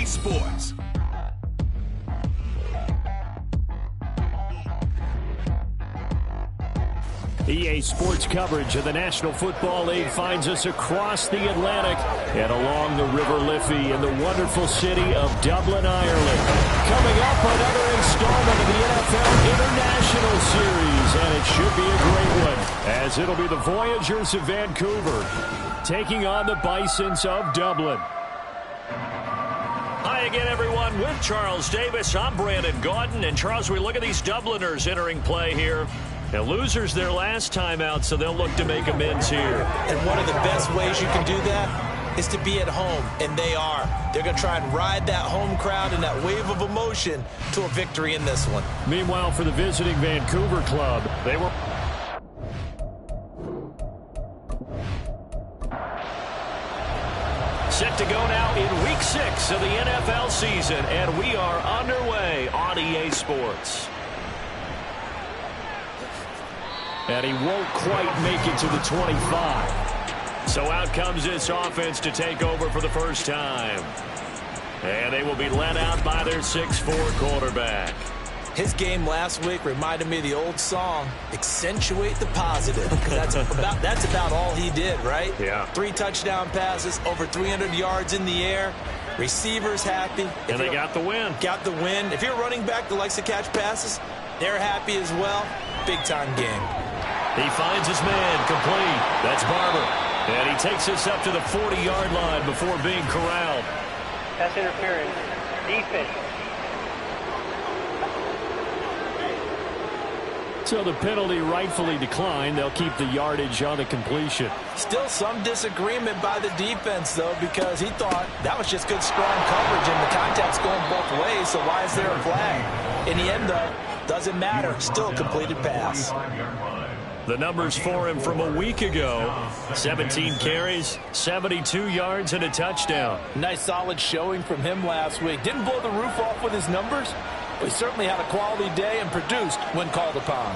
EA Sports. EA Sports coverage of the National Football League finds us across the Atlantic and along the River Liffey in the wonderful city of Dublin, Ireland. Coming up, another installment of the NFL International Series, and it should be a great one, as it'll be the Voyagers of Vancouver taking on the Bisons of Dublin. Hi again, everyone. With Charles Davis, I'm Brandon Gaudin. And Charles, we look at these Dubliners entering play here. Now, losers their last time out, so they'll look to make amends here. And one of the best ways you can do that is to be at home, and they are. They're going to try and ride that home crowd and that wave of emotion to a victory in this one. Meanwhile, for the visiting Vancouver club, they were... Set to go now in Week 6 of the NFL season, and we are underway on EA Sports. And he won't quite make it to the 25. So out comes this offense to take over for the first time. And they will be led out by their 6'4 quarterback. His game last week reminded me of the old song, Accentuate the Positive. That's about all he did, right? Yeah. 3 touchdown passes, over 300 yards in the air. Receivers happy. And they got the win. Got the win. If you're a running back that likes to catch passes, they're happy as well. Big-time game. He finds his man complete. That's Barber. And he takes this up to the 40-yard line before being corralled. Pass interference. Defense. So the penalty rightfully declined. They'll keep the yardage on the completion. Still some disagreement by the defense, though, because he thought that was just good, strong coverage, and the contact's going both ways, so why is there a flag? In the end, though, doesn't matter. Still a completed pass. The numbers for him from a week ago: 17 carries, 72 yards, and a touchdown. Nice solid showing from him last week. Didn't blow the roof off with his numbers, but he certainly had a quality day and produced when called upon.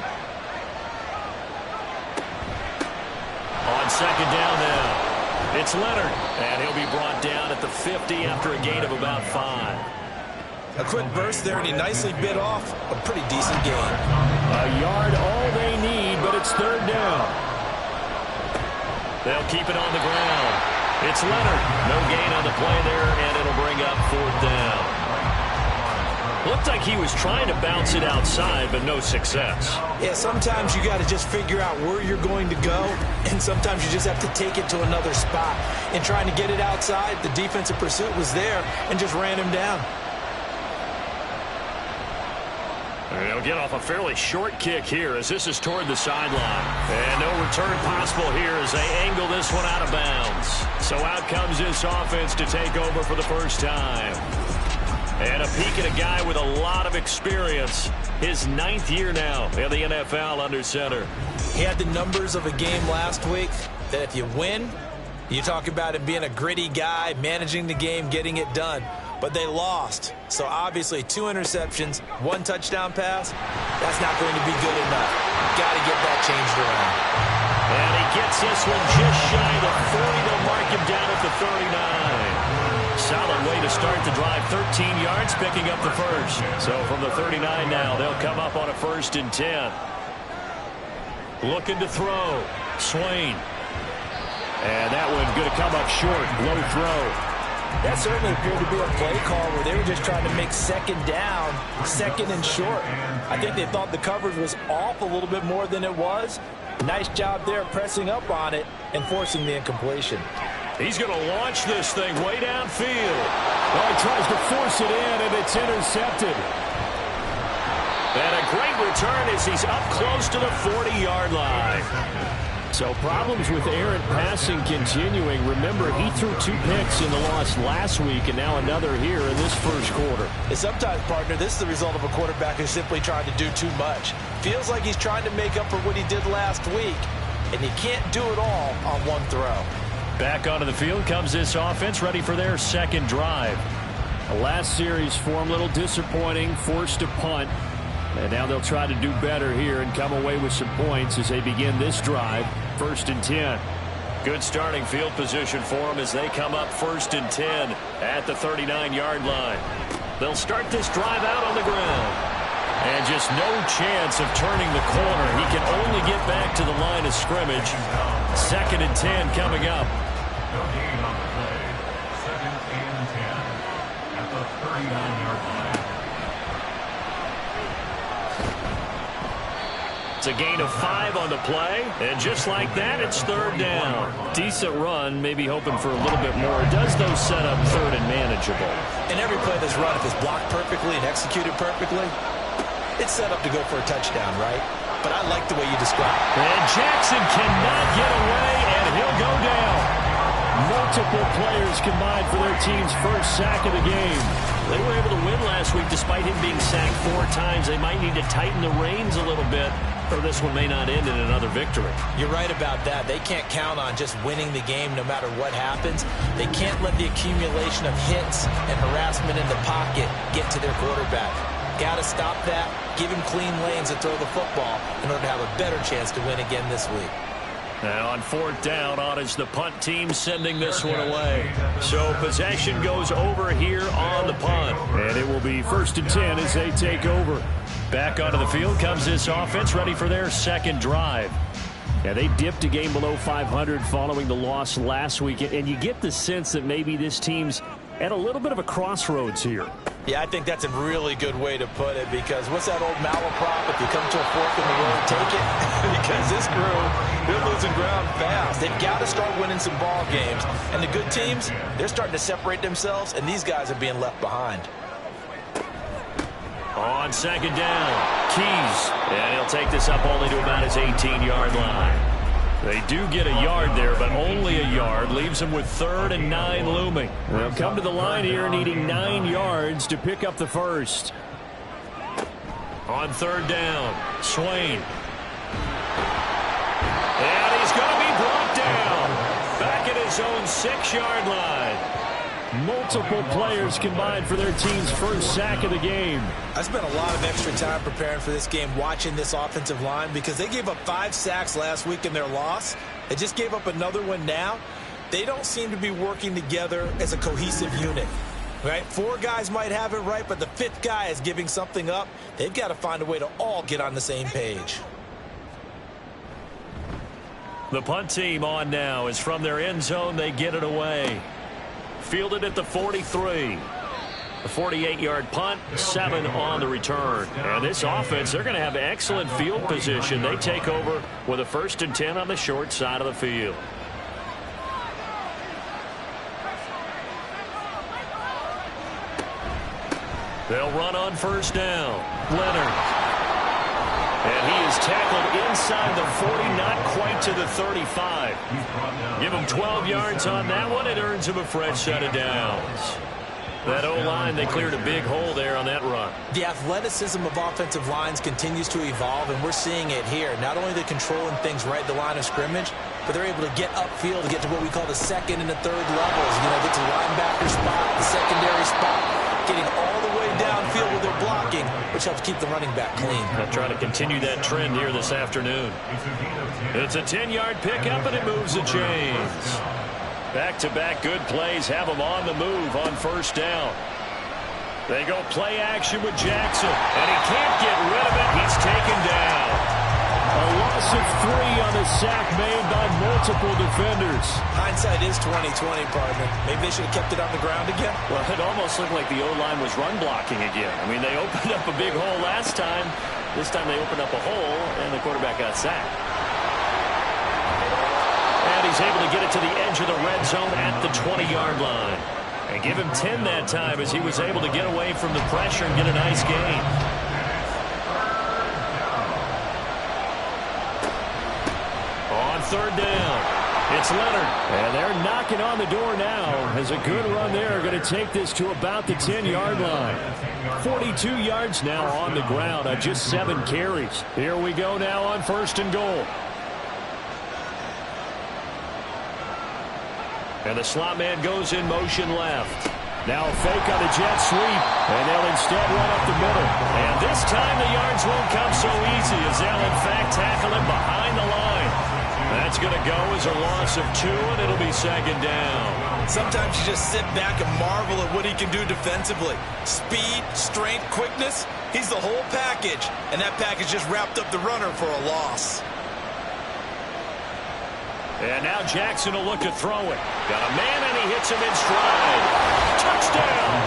On second down now, it's Leonard, and he'll be brought down at the 50 after a gain of about 5. A quick burst there, and he nicely bit off a pretty decent gain. A yard all they need, but it's third down. They'll keep it on the ground. It's Leonard. No gain on the play there, and it'll bring up fourth down. Looked like he was trying to bounce it outside, but no success. Yeah, sometimes you got to just figure out where you're going to go, and sometimes you just have to take it to another spot. In trying to get it outside, the defensive pursuit was there and just ran him down. They'll get off a fairly short kick here as this is toward the sideline. And no return possible here as they angle this one out of bounds. So out comes this offense to take over for the first time. And a peek at a guy with a lot of experience. His 9th year now in the NFL under center. He had the numbers of a game last week that if you win, you talk about him being a gritty guy, managing the game, getting it done. But they lost. So obviously 2 interceptions, 1 touchdown pass. That's not going to be good enough. Got to get that changed around. And he gets this one just shy of the 40. They'll mark him down at the 39. Solid way to start the drive. 13 yards, picking up the first. So from the 39 now, they'll come up on a 1st and 10. Looking to throw. Swain. And that one going to come up short. Low throw. That certainly appeared to be a play call where they were just trying to make second down, second and short. I think they thought the coverage was off a little bit more than it was. Nice job there pressing up on it and forcing the incompletion. He's going to launch this thing way downfield. Well, he tries to force it in, and it's intercepted. And a great return as he's up close to the 40-yard line. So problems with errant passing continuing. Remember, he threw 2 picks in the loss last week, and now another here in this first quarter. And sometimes, partner, this is the result of a quarterback who's simply trying to do too much. Feels like he's trying to make up for what he did last week, and he can't do it all on one throw. Back onto the field comes this offense, ready for their second drive. The last series form a little disappointing, forced to punt. And now they'll try to do better here and come away with some points as they begin this drive. 1st and 10. Good starting field position for them as they come up 1st and 10 at the 39-yard line. They'll start this drive out on the ground. And just no chance of turning the corner. He can only get back to the line of scrimmage. 2nd and 10 coming up. No gain on the play. 2nd and 10 at the 39-yard line. It's a gain of 5 on the play, and just like that, it's 3rd down. Decent run, maybe hoping for a little bit more. It does, though, set up 3rd and manageable. And every play that's run, if it's blocked perfectly and executed perfectly, it's set up to go for a touchdown, right? But I like the way you describe it. And Jackson cannot get away, and he'll go down. Multiple players combined for their team's first sack of the game. They were able to win last week despite him being sacked 4 times. They might need to tighten the reins a little bit, or this one may not end in another victory. You're right about that. They can't count on just winning the game no matter what happens. They can't let the accumulation of hits and harassment in the pocket get to their quarterback. Got to stop that, give him clean lanes to throw the football in order to have a better chance to win again this week. Now on 4th down, on is the punt team sending this one away. So possession goes over here on the punt. And it will be 1st and 10 as they take over. Back onto the field comes this offense, ready for their 2nd drive. Yeah, they dipped a game below 500 following the loss last week. And you get the sense that maybe this team's at a little bit of a crossroads here. Yeah, I think that's a really good way to put it, because what's that old malaprop? If you come to a fork in the road, take it. Because this crew, they're losing ground fast. They've got to start winning some ball games. And the good teams, they're starting to separate themselves, and these guys are being left behind. On 2nd down, Keys. And he'll take this up only to about his 18-yard line. They do get a yard there, but only a yard. Leaves them with 3rd and 9 looming. They'll come to the line here needing 9 yards to pick up the first. On 3rd down, Swain. And he's going to be brought down. Back at his own 6-yard line. Multiple players combined for their team's first sack of the game. I spent a lot of extra time preparing for this game, watching this offensive line, because they gave up 5 sacks last week in their loss. They just gave up another one now. They don't seem to be working together as a cohesive unit. Right? 4 guys might have it right, but the 5th guy is giving something up. They've got to find a way to all get on the same page. The punt team on now is from their end zone. They get it away. Fielded at the 43. A 48-yard punt, 7 on the return. And this offense, they're going to have excellent field position. They take over with a 1st and 10 on the short side of the field. They'll run on 1st down. Leonard. And he is tackled inside the 40, not quite to the 35. Give him 12 yards on that one. It earns him a fresh set of downs. That O-line, they cleared a big hole there on that run. The athleticism of offensive lines continues to evolve, and we're seeing it here. Not only are they controlling things right at the line of scrimmage, but they're able to get upfield to get to what we call the 2nd and the 3rd levels. You know, get to the linebacker spot, the secondary spot, getting all the way downfield with their blocking, which helps keep the running back clean. They'll try to continue that trend here this afternoon. It's a 10-yard pickup, and it moves the chains. Back-to-back good plays have them on the move on 1st down. They go play action with Jackson, and he can't get rid of it. He's taken down. A loss of 3 on the sack made by multiple defenders. Hindsight is 20/20, partner. Maybe they should have kept it on the ground again. Well, it almost looked like the O-line was run blocking again. I mean, they opened up a big hole last time. This time they opened up a hole, and the quarterback got sacked. And he's able to get it to the edge of the red zone at the 20-yard line. And give him 10 that time as he was able to get away from the pressure and get a nice gain. On 3rd down, it's Leonard. And they're knocking on the door now as a good run there. Going to take this to about the 10-yard line. 42 yards now on the ground on just 7 carries. Here we go now on 1st and goal. And the slot man goes in motion left. Now a fake on a jet sweep, and they'll instead run up the middle. And this time the yards won't come so easy as they'll in fact tackle him behind the line. That's going to go as a loss of 2, and it'll be second down. Sometimes you just sit back and marvel at what he can do defensively. Speed, strength, quickness, he's the whole package. And that package just wrapped up the runner for a loss. And now Jackson will look to throw it. Got a man, and he hits him in stride. Touchdown!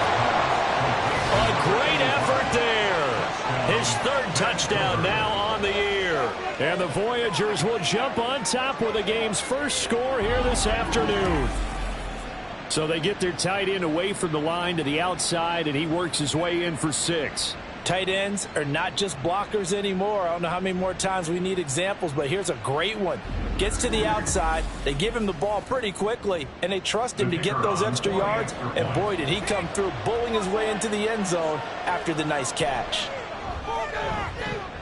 A great effort there. His 3rd touchdown now on the year. And the Voyagers will jump on top with the game's first score here this afternoon. So they get their tight end away from the line to the outside, and he works his way in for 6. Tight ends are not just blockers anymore. I don't know how many more times we need examples, but here's a great one. Gets to the outside, they give him the ball pretty quickly, and they trust him to get those extra yards, and boy, did he come through, bullying his way into the end zone after the nice catch.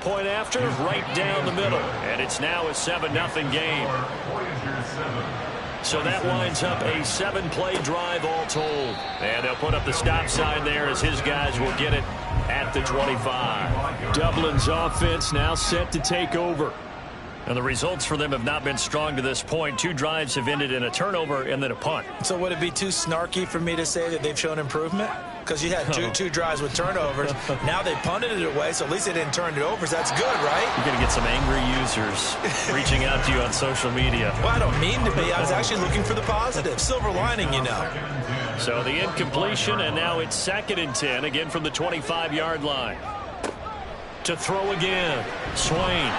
Point after, right down the middle, and it's now a 7-0 game. So that winds up a 7-play drive all told. And they'll put up the stop sign there as his guys will get it at the 25. Dublin's offense now set to take over. And the results for them have not been strong to this point. 2 drives have ended in a turnover and then a punt. So would it be too snarky for me to say that they've shown improvement? Because you had two drives with turnovers. Now they punted it away, so at least they didn't turn it over. So that's good, right? You're going to get some angry users reaching out to you on social media. Well, I don't mean to be. I was actually looking for the positive. Silver lining, you know. So the incompletion, and now it's 2nd and 10, again from the 25-yard line. To throw again. Swain.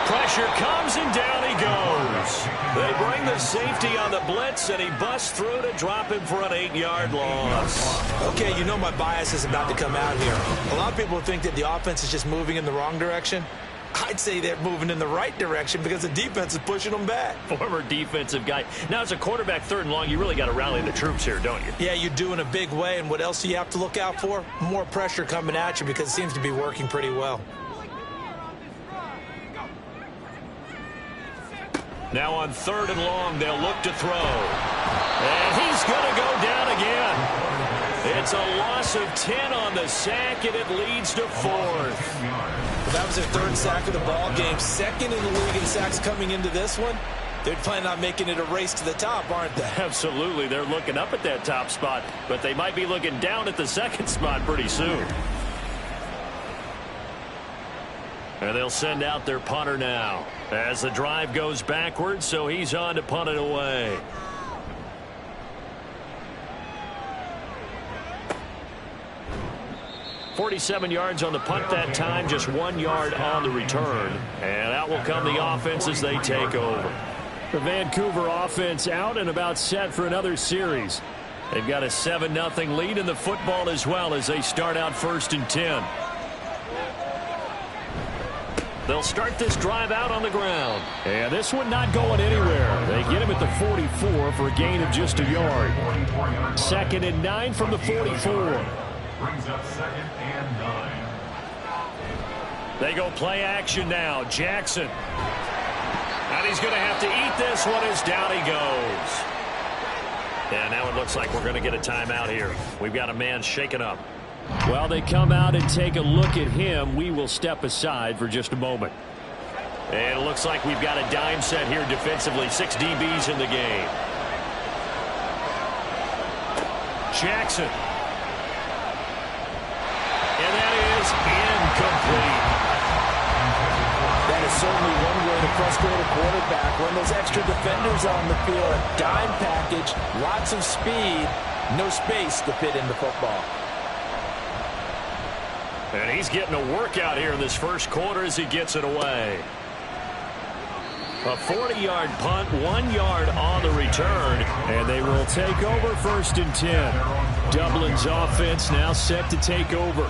Pressure comes, and down he goes. They bring the safety on the blitz, and he busts through to drop him for an 8-yard loss. Okay, you know my bias is about to come out here. A lot of people think that the offense is just moving in the wrong direction. I'd say they're moving in the right direction because the defense is pushing them back. Former defensive guy. Now, as a quarterback 3rd and long, you really got to rally the troops here, don't you? Yeah, you do in a big way, and what else do you have to look out for? More pressure coming at you because it seems to be working pretty well. Now on 3rd and long, they'll look to throw. And he's going to go down again. It's a loss of 10 on the sack, and it leads to 4th. Well, that was their 3rd sack of the ball game. 2nd in the league in sacks coming into this one. They're planning on making it a race to the top, aren't they? Absolutely. They're looking up at that top spot, but they might be looking down at the 2nd spot pretty soon. And they'll send out their punter now as the drive goes backwards, so he's on to punt it away. .47 yards on the punt that time, just 1 yard on the return. And out will come the offense as they take over. The Vancouver offense out and about set for another series. They've got a 7-0 lead in the football as well as they start out 1st and 10. They'll start this drive out on the ground. And this one not going anywhere. They get him at the 44 for a gain of just a yard. 2nd and 9 from the 44. Brings up 2nd and 9. They go play action now. Jackson. And he's going to have to eat this one as down he goes. And now it looks like we're going to get a timeout here. We've got a man shaken up. Well, they come out and take a look at him. We will step aside for just a moment. And it looks like we've got a dime set here defensively. 6 DBs in the game. Jackson. And that is incomplete. That is certainly one way to frustrate a quarterback. When those extra defenders on the field, dime package, lots of speed, no space to fit into football. And he's getting a workout here in this first quarter as he gets it away. A 40-yard punt, 1 yard on the return. And they will take over 1st and 10. Dublin's offense now set to take over.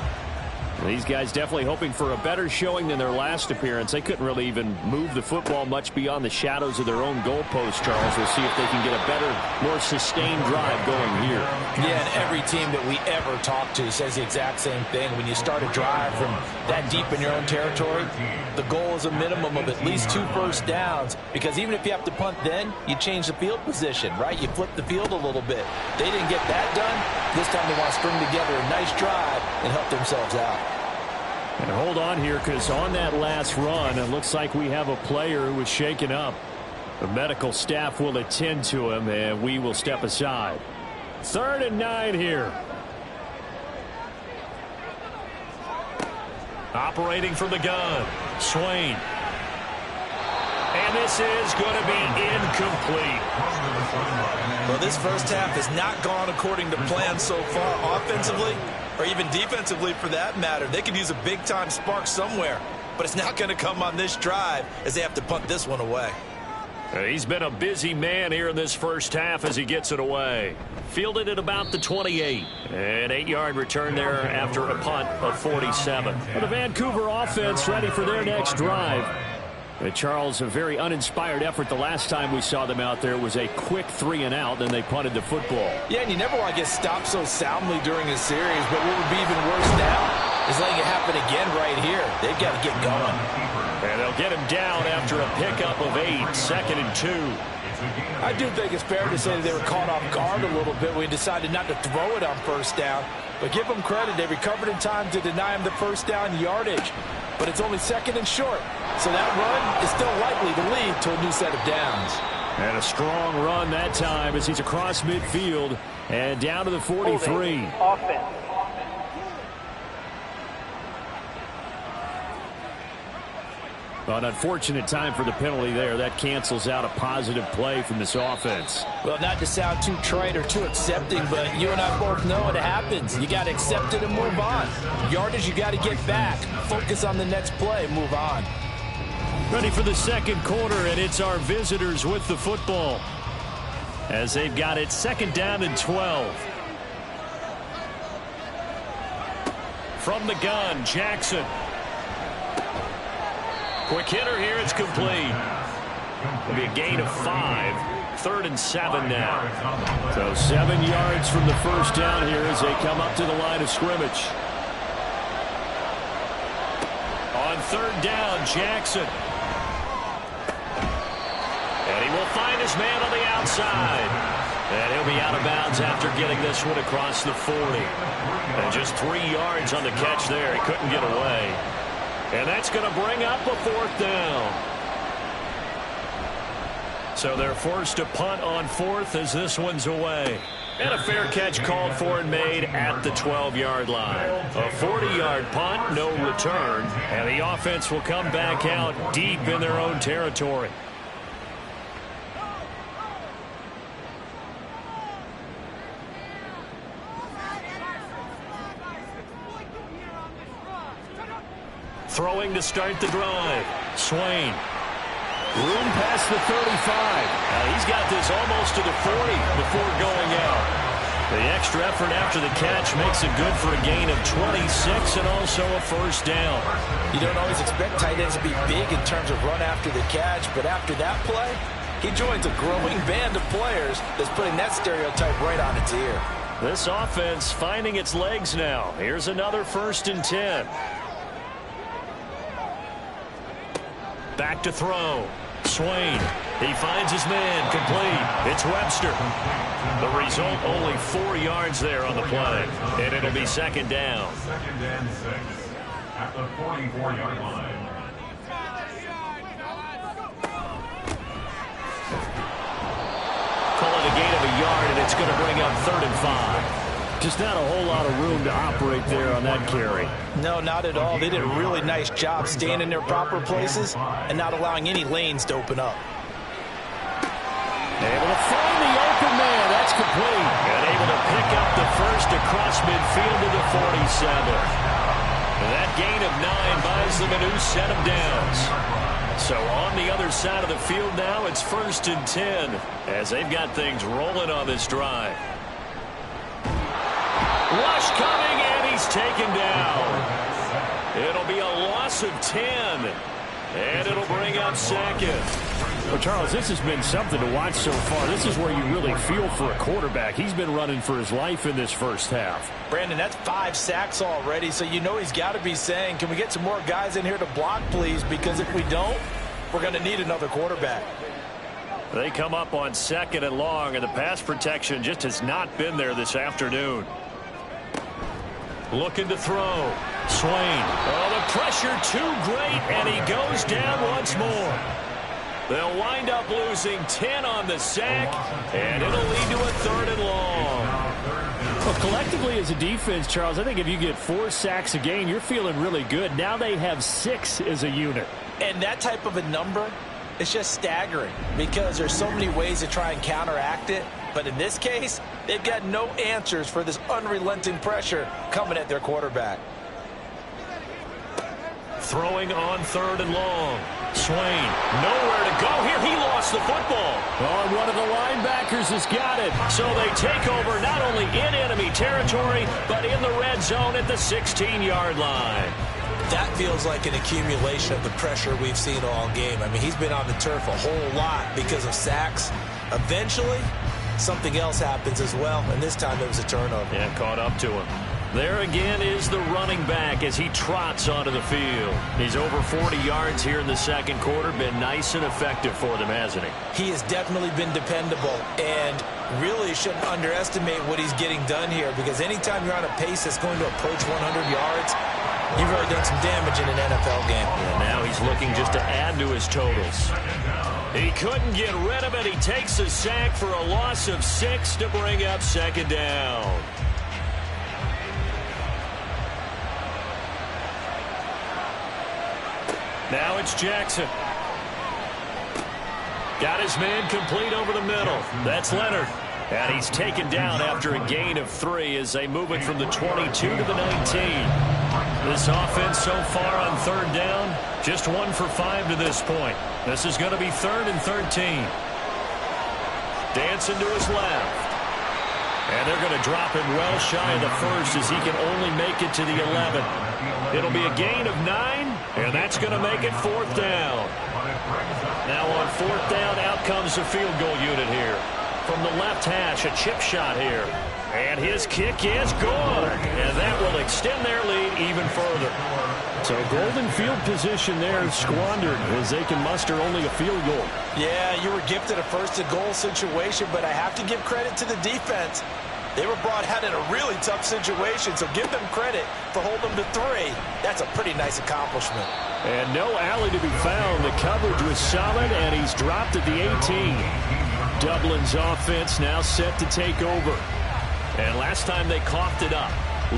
These guys definitely hoping for a better showing than their last appearance. They couldn't really even move the football much beyond the shadows of their own goalpost, Charles. We'll see if they can get a better, more sustained drive going here. Yeah, and every team that we ever talk to says the exact same thing. When you start a drive from that deep in your own territory, the goal is a minimum of at least 2 first downs, because even if you have to punt then, you change the field position, right? You flip the field a little bit. They didn't get that done. This time they want to string together a nice drive and help themselves out. And hold on here, because on that last run, it looks like we have a player who was shaken up. The medical staff will attend to him, and we will step aside. 3rd and 9 here. Operating from the gun, Swain. And this is going to be incomplete. Well, this first half has not gone according to plan so far offensively, or even defensively for that matter. They could use a big-time spark somewhere, but it's not going to come on this drive as they have to punt this one away. He's been a busy man here in this first half as he gets it away. Fielded at about the 28. An 8-yard return there after a punt of 47. The Vancouver offense ready for their next drive. Charles, a very uninspired effort the last time we saw them out there was a quick 3-and-out, then they punted the football. Yeah, and you never want to get stopped so soundly during a series, but what would be even worse now is letting it happen again right here. They've got to get going. And they'll get him down after a pickup of 8, 2nd and 2. I do think it's fair to say that they were caught off guard a little bit when we decided not to throw it on first down. But give them credit, they recovered in time to deny him the first down yardage. But it's only 2nd and short. So that run is still likely to lead to a new set of downs. And a strong run that time as he's across midfield and down to the 43. Offense. An unfortunate time for the penalty there. That cancels out a positive play from this offense. Well, not to sound too trite or too accepting, but you and I both know it happens. You got to accept it and move on. Yardage, you got to get back. Focus on the next play. Move on. Ready for the second quarter, and it's our visitors with the football as they've got it 2nd down and 12. From the gun, Jackson. Quick hitter here, it's complete. It'll be a gain of 5. 3rd and 7 now. So 7 yards from the first down here as they come up to the line of scrimmage. On 3rd down, Jackson. And he will find his man on the outside. And he'll be out of bounds after getting this one across the 40. And just 3 yards on the catch there. He couldn't get away. And that's going to bring up a 4th down. So they're forced to punt on 4th as this one's away. And a fair catch called for and made at the 12-yard line. A 40-yard punt, no return. And the offense will come back out deep in their own territory. Throwing to start the drive. Swain. Room past the 35. He's got this almost to the 40 before going out. The extra effort after the catch makes it good for a gain of 26 and also a first down. You don't always expect tight ends to be big in terms of run after the catch, but after that play, he joins a growing band of players that's putting that stereotype right on its ear. This offense finding its legs now. Here's another 1st and 10. Back to throw. Swain. He finds his man. Complete. It's Webster. The result, only 4 yards there on the play. And it'll be 2nd down. 2nd and 6 at the 44-yard line. Call it a gain of a yard, and it's going to bring up 3rd and 5. Just not a whole lot of room to operate there on that carry. No, not at all. They did a really nice job staying in their proper places and not allowing any lanes to open up. Able to find the open man. That's complete. And able to pick up the first across midfield to the 47. And that gain of 9 buys them a new set of downs. So on the other side of the field now, it's 1st and 10 as they've got things rolling on this drive. Rush coming, and he's taken down. It'll be a loss of 10, and it'll bring up 2nd. Well, Charles, this has been something to watch so far. This is where you really feel for a quarterback. He's been running for his life in this first half. Brandon, that's 5 sacks already, so you know he's got to be saying, can we get some more guys in here to block, please? Because if we don't, we're going to need another quarterback. They come up on 2nd and long, and the pass protection just has not been there this afternoon. Looking to throw. Swain. Oh, the pressure too great, and he goes down once more. They'll wind up losing 10 on the sack, and it'll lead to a 3rd and long. Well, collectively as a defense, Charles, I think if you get 4 sacks a game, you're feeling really good. Now they have 6 as a unit. And that type of a number, it's just staggering because there's so many ways to try and counteract it. But in this case, they've got no answers for this unrelenting pressure coming at their quarterback. Throwing on 3rd and long. Swain, nowhere to go here. He lost the football. Oh, and one of the linebackers has got it. So they take over not only in enemy territory, but in the red zone at the 16-yard line. That feels like an accumulation of the pressure we've seen all game. I mean, he's been on the turf a whole lot because of sacks. Eventually, something else happens as well, and this time it was a turnover. Yeah, caught up to him. There again is the running back as he trots onto the field. He's over 40 yards here in the second quarter. Been nice and effective for them, hasn't he? He has definitely been dependable, and really shouldn't underestimate what he's getting done here, because anytime you're on a pace that's going to approach 100 yards, you've really done some damage in an NFL game. And now he's looking just to add to his totals. He couldn't get rid of it. He takes a sack for a loss of 6 to bring up 2nd down. Now it's Jackson. Got his man complete over the middle. That's Leonard. And he's taken down after a gain of 3 as they move it from the 22 to the 19. This offense so far on 3rd down, just 1 for 5 to this point. This is going to be 3rd and 13. Dancing to his left. And they're going to drop him well shy of the 1st as he can only make it to the 11. It'll be a gain of 9, and that's going to make it 4th down. Now on 4th down, out comes the field goal unit here. From the left hash, a chip shot here. And his kick is good. And that will extend their lead even further. So golden field position there squandered as they can muster only a field goal. Yeah, you were gifted a 1st and goal situation, but I have to give credit to the defense. They were brought out in a really tough situation, so give them credit for holding them to 3. That's a pretty nice accomplishment. And no alley to be found. The coverage was solid, and he's dropped at the 18. Dublin's offense now set to take over. And last time they coughed it up,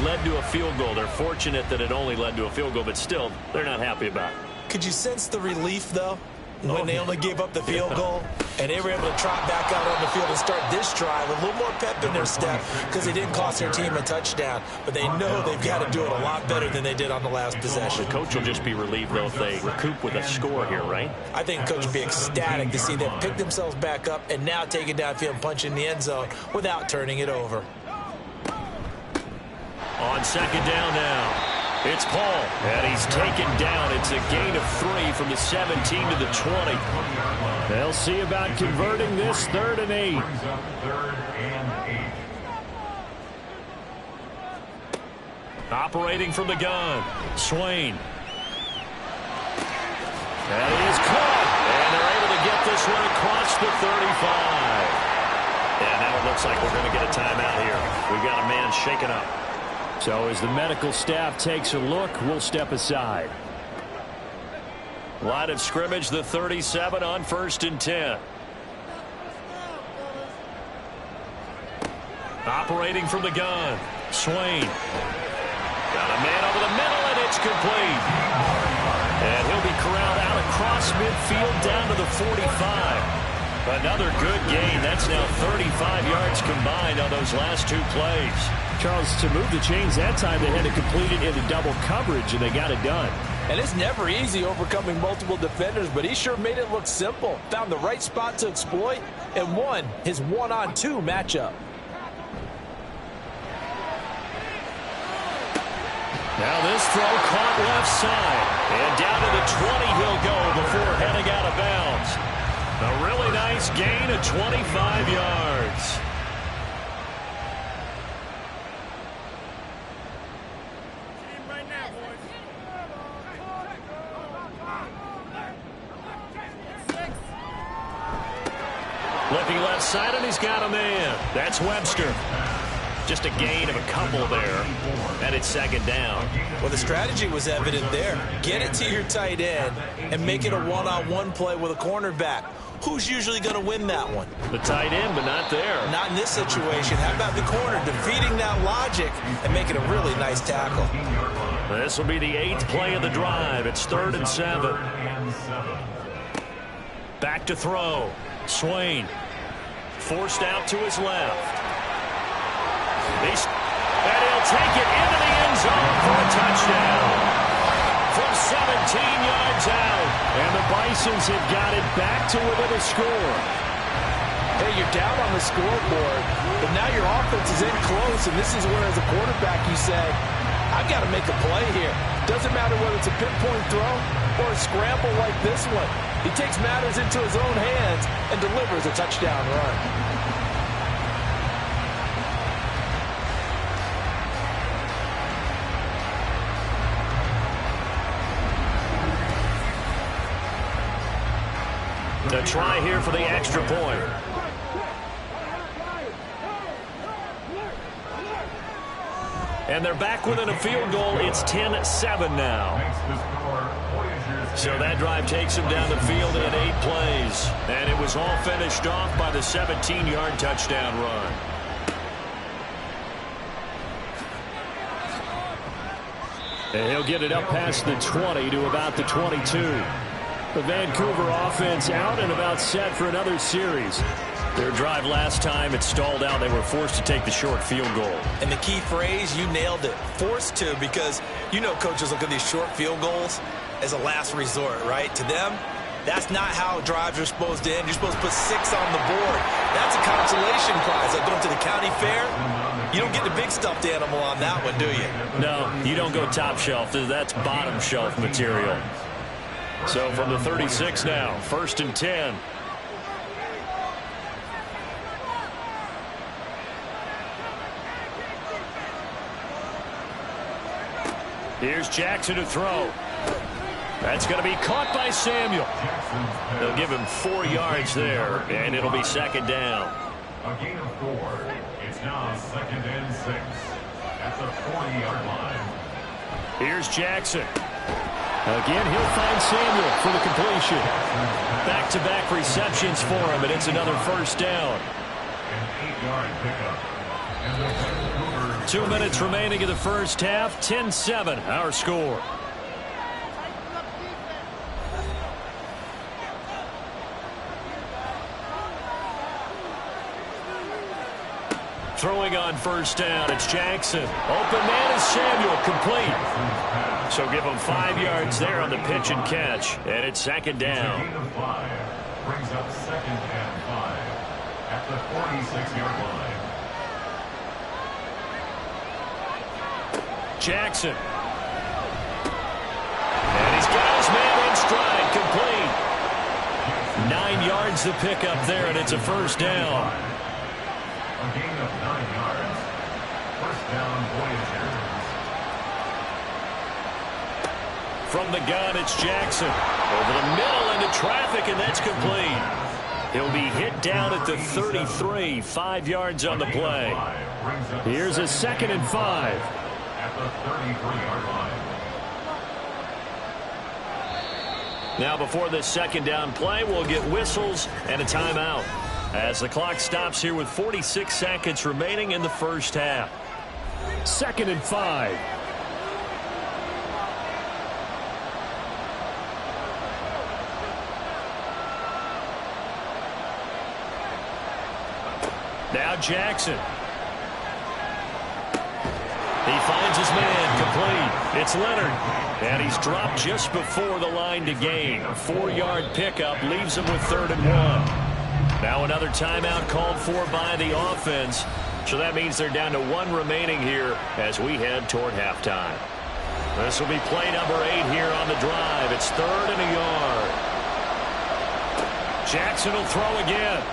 led to a field goal. They're fortunate that it only led to a field goal, but still, they're not happy about it. Could you sense the relief, though, when they only gave up the field goal and they were able to trot back out on the field and start this drive with a little more pep in their step because they didn't cost their team a touchdown, but they know they've got to do it a lot better than they did on the last possession. The coach will just be relieved, though, if they recoup with a score here, right? I think the coach would be ecstatic to see them pick themselves back up and now take it downfield and punch in the end zone without turning it over. On 2nd down now. It's Paul, and he's taken down. It's a gain of 3 from the 17 to the 20. They'll see about converting this 3rd and 8. 3rd and 8. Operating from the gun, Swain. That is caught, and they're able to get this one across the 35. And now it looks like we're going to get a timeout here. We've got a man shaken up. So as the medical staff takes a look, we'll step aside. Line of scrimmage, the 37 on 1st and 10. Operating from the gun, Swain. Got a man over the middle, and it's complete. And he'll be corralled out across midfield down to the 45. Another good gain. That's now 35 yards combined on those last 2 plays. Charles, to move the chains that time, they had to complete it into double coverage, and they got it done. And it's never easy overcoming multiple defenders, but he sure made it look simple. Found the right spot to exploit and won his 1-on-2 matchup. Now this throw caught left side. And down to the 20 he'll go before heading out of bounds. A really nice gain of 25 yards. Looking left side, and he's got a man. That's Webster. Just a gain of a couple there, and it's second down. Well, the strategy was evident there. Get it to your tight end and make it a one-on-one play with a cornerback. Who's usually going to win that one? The tight end, but not there. Not in this situation. How about the corner defeating that logic and making a really nice tackle? This will be the 8th play of the drive. It's 3rd and 7. Back to throw. Swain. Forced out to his left. And he'll take it into the end zone for a touchdown. From 17 yards out. And the Bisons have got it back to within a score. Hey, you're down on the scoreboard, but now your offense is in close, and this is where, as a quarterback, you say, I've got to make a play here. Doesn't matter whether it's a pinpoint throw or a scramble like this one. He takes matters into his own hands and delivers a touchdown run. The try here for the extra point. And they're back within a field goal. It's 10-7 now. So that drive takes them down the field in 8 plays. And it was all finished off by the 17-yard touchdown run. And he'll get it up past the 20 to about the 22. The Vancouver offense out and about set for another series. Their drive last time, it stalled out. They were forced to take the short field goal. And the key phrase, you nailed it, forced to, because you know coaches look at these short field goals as a last resort, right? To them, that's not how drives are supposed to end. You're supposed to put 6 on the board. That's a consolation prize. Like going to the county fair, you don't get the big stuffed animal on that one, do you? No, you don't go top shelf. That's bottom shelf material. So from the 36 now, 1st and 10. Here's Jackson to throw. That's going to be caught by Samuel. They'll give him 4 yards there, and it'll be second down. A gain of 4. It's now 2nd and 6 at the 40-yard line. Here's Jackson. Again, he'll find Samuel for the completion. Back-to-back receptions for him, and it's another first down. An 8-yard pickup. And the Vancouver 2 minutes remaining in the first half. 10-7, our score. Throwing on first down, it's Jackson. Open man is Samuel, complete. So give him 5 yards there on the pitch and catch. And it's second down. gain of 5 brings up 2nd and 5 at the 46-yard line. Jackson. And he's got his man in stride, complete. 9 yards the pickup there, and it's a first down. A gain of 9 yards. First down, Voyagers. From the gun, it's Jackson. Over the middle into traffic, and that's complete. He'll be hit down at the 33, 5 yards on the play. Here's a 2nd and 5. At the 33-yard line. Now before this second down play, we'll get whistles and a timeout as the clock stops here with 46 seconds remaining in the first half. 2nd and 5. Now Jackson. He finds his man, complete. It's Leonard. And he's dropped just before the line to gain. 4-yard pickup leaves him with 3rd and 1. Now another timeout called for by the offense. So that means they're down to 1 remaining here as we head toward halftime. This will be play number 8 here on the drive. It's 3rd and a yard. Jackson will throw again.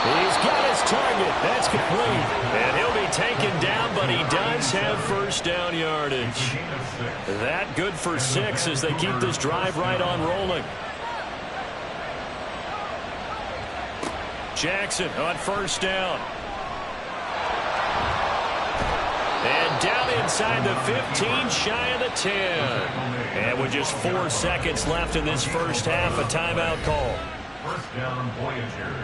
He's got his target. That's complete. And he'll be taken down, but he does have first down yardage. That good for 6 as they keep this drive right on rolling. Jackson on first down. down inside the 15, shy of the 10. And with just 4 seconds left in this first half, a timeout call. First down, Voyagers.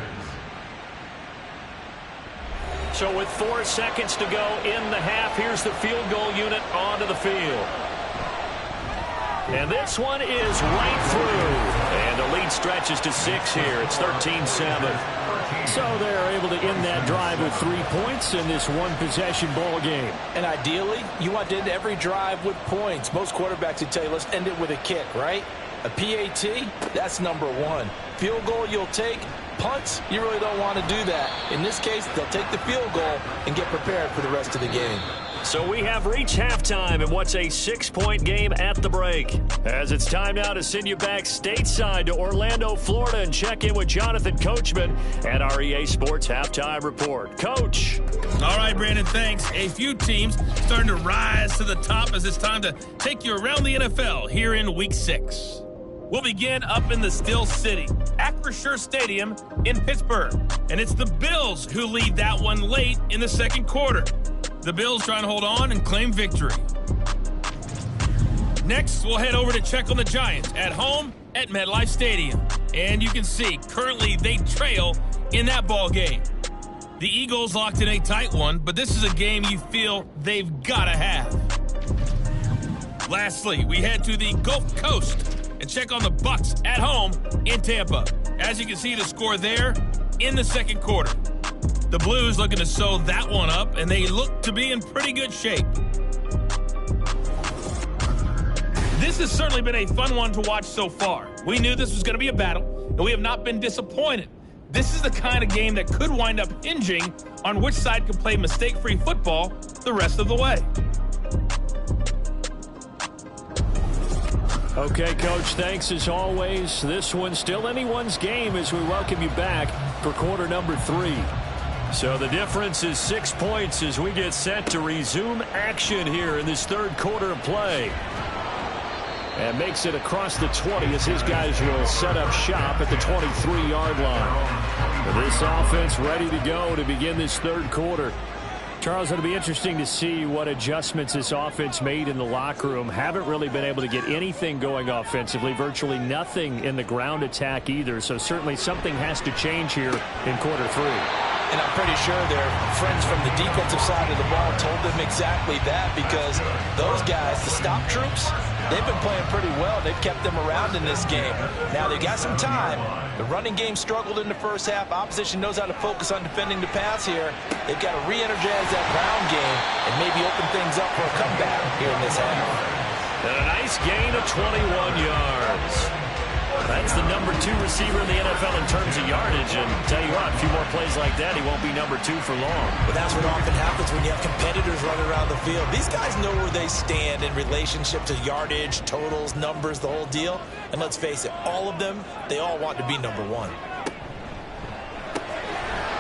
So with 4 seconds to go in the half, here's the field goal unit onto the field. And this one is right through. And the lead stretches to 6 here. It's 13-7. So they're able to end that drive with 3 points in this one-possession ball game. And ideally, you want to end every drive with points. Most quarterbacks would tell you, let's end it with a kick, right? A PAT, that's number 1. Field goal you'll take. Punts, you really don't want to do that. In this case, they'll take the field goal and get prepared for the rest of the game. So we have reached halftime in what's a 6-point game at the break. As it's time now to send you back stateside to Orlando, Florida, and check in with Jonathan Coachman and our EA Sports Halftime Report. Coach. All right, Brandon, thanks. A few teams starting to rise to the top as it's time to take you around the NFL here in Week 6. We'll begin up in the Steel City, Acrisure Stadium in Pittsburgh. And it's the Bills who lead that one late in the second quarter. The Bills trying to hold on and claim victory. Next, we'll head over to check on the Giants at home at MetLife Stadium. And you can see, currently they trail in that ball game. The Eagles locked in a tight one, but this is a game you feel they've got to have. Lastly, we head to the Gulf Coast and check on the Bucs at home in Tampa. As you can see, the score there in the second quarter. The Blues looking to sew that one up, and they look to be in pretty good shape. This has certainly been a fun one to watch so far. We knew this was going to be a battle, and we have not been disappointed. This is the kind of game that could wind up hinging on which side can play mistake-free football the rest of the way. Okay, Coach, thanks as always. This one's still anyone's game as we welcome you back for quarter number 3. So the difference is 6 points as we get set to resume action here in this third quarter of play. And makes it across the 20 as his guys will set up shop at the 23-yard line. This offense ready to go to begin this third quarter. Charles, it'll be interesting to see what adjustments this offense made in the locker room. Haven't really been able to get anything going offensively, virtually nothing in the ground attack either. So certainly something has to change here in quarter 3. And I'm pretty sure their friends from the defensive side of the ball told them exactly that, because those guys, the stop troops, they've been playing pretty well. They've kept them around in this game. Now they've got some time. The running game struggled in the first half. Opposition knows how to focus on defending the pass here. They've got to re-energize that ground game and maybe open things up for a comeback here in this half. And a nice gain of 21 yards. That's the number 2 receiver in the NFL in terms of yardage. And tell you what, a few more plays like that, he won't be number 2 for long. But that's what often happens when you have competitors running around the field. These guys know where they stand in relationship to yardage, totals, numbers, the whole deal. And let's face it, all of them, they all want to be number 1.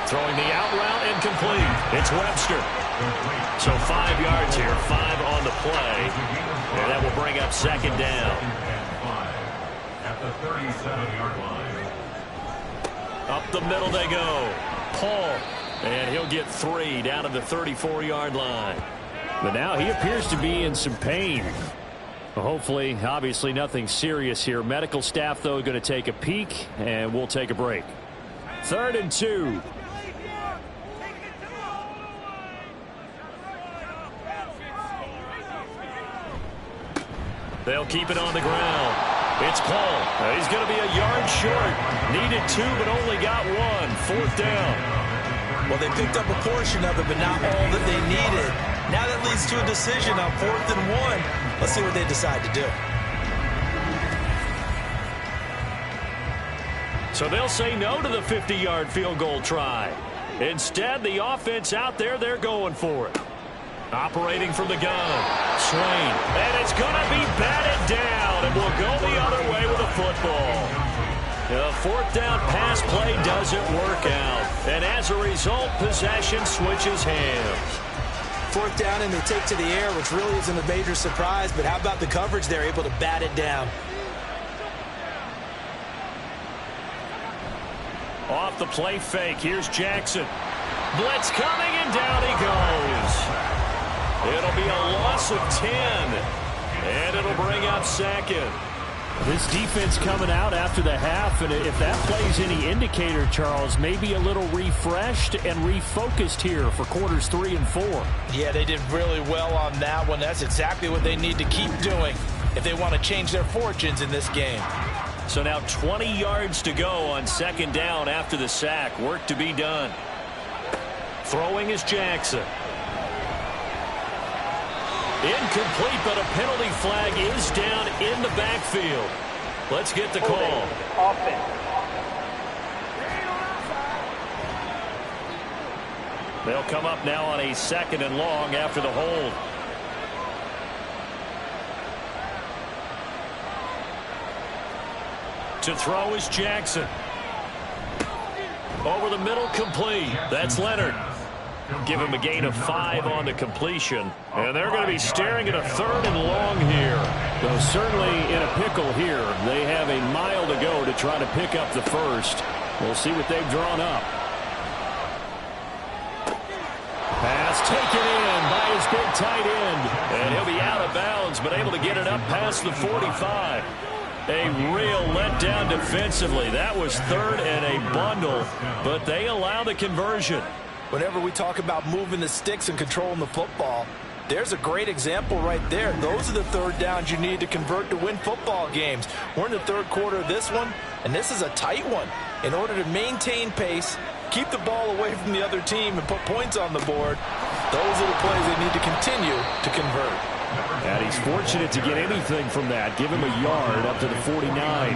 Throwing the out route incomplete. It's Webster. So 5 yards here, 5 on the play. And that will bring up second down. At the 37-yard line. Up the middle they go. Paul. And he'll get 3 down to the 34-yard line. But now he appears to be in some pain. Well, hopefully, obviously nothing serious here. Medical staff, though, going to take a peek, and we'll take a break. 3rd and 2. They'll keep it on the ground. It's Paul. He's going to be a yard short. Needed 2, but only got 1. 4th down. Well, they picked up a portion of it, but not all that they needed. Now that leads to a decision on 4th and 1. Let's see what they decide to do. So they'll say no to the 50-yard field goal try. Instead, the offense out there, they're going for it. Operating from the gun. Swain. And it's going to be batted down, and will go the other way with a football. The 4th down pass play doesn't work out. And as a result, possession switches hands. 4th down, and they take to the air, which really isn't a major surprise. But how about the coverage? They're able to bat it down. Off the play fake. Here's Jackson. Blitz coming, and down he goes. It'll That'll be a loss of 10. And it'll bring up second. This defense coming out after the half, and if that plays any indicator, Charles, maybe a little refreshed and refocused here for quarters 3 and 4. Yeah, they did really well on that one. That's exactly what they need to keep doing if they want to change their fortunes in this game. So now 20 yards to go on second down after the sack. Work to be done. Throwing is Jackson. Incomplete, but a penalty flag is down in the backfield. Let's get the call. Offense. They'll come up now on a 2nd and long after the hold. To throw is Jackson. Over the middle, complete. That's Leonard. Give him a gain of 5 on the completion. And they're going to be staring at a 3rd and long here. Though certainly in a pickle here. They have a mile to go to try to pick up the first. We'll see what they've drawn up. Pass taken in by his big tight end. And he'll be out of bounds, but able to get it up past the 45. A real letdown defensively. That was 3rd and a bundle, but they allow the conversion. Whenever we talk about moving the sticks and controlling the football, there's a great example right there. Those are the 3rd downs you need to convert to win football games. We're in the 3rd quarter of this one, and this is a tight one. In order to maintain pace, keep the ball away from the other team, and put points on the board, those are the plays they need to continue to convert. And he's fortunate to get anything from that. Give him a yard up to the 49.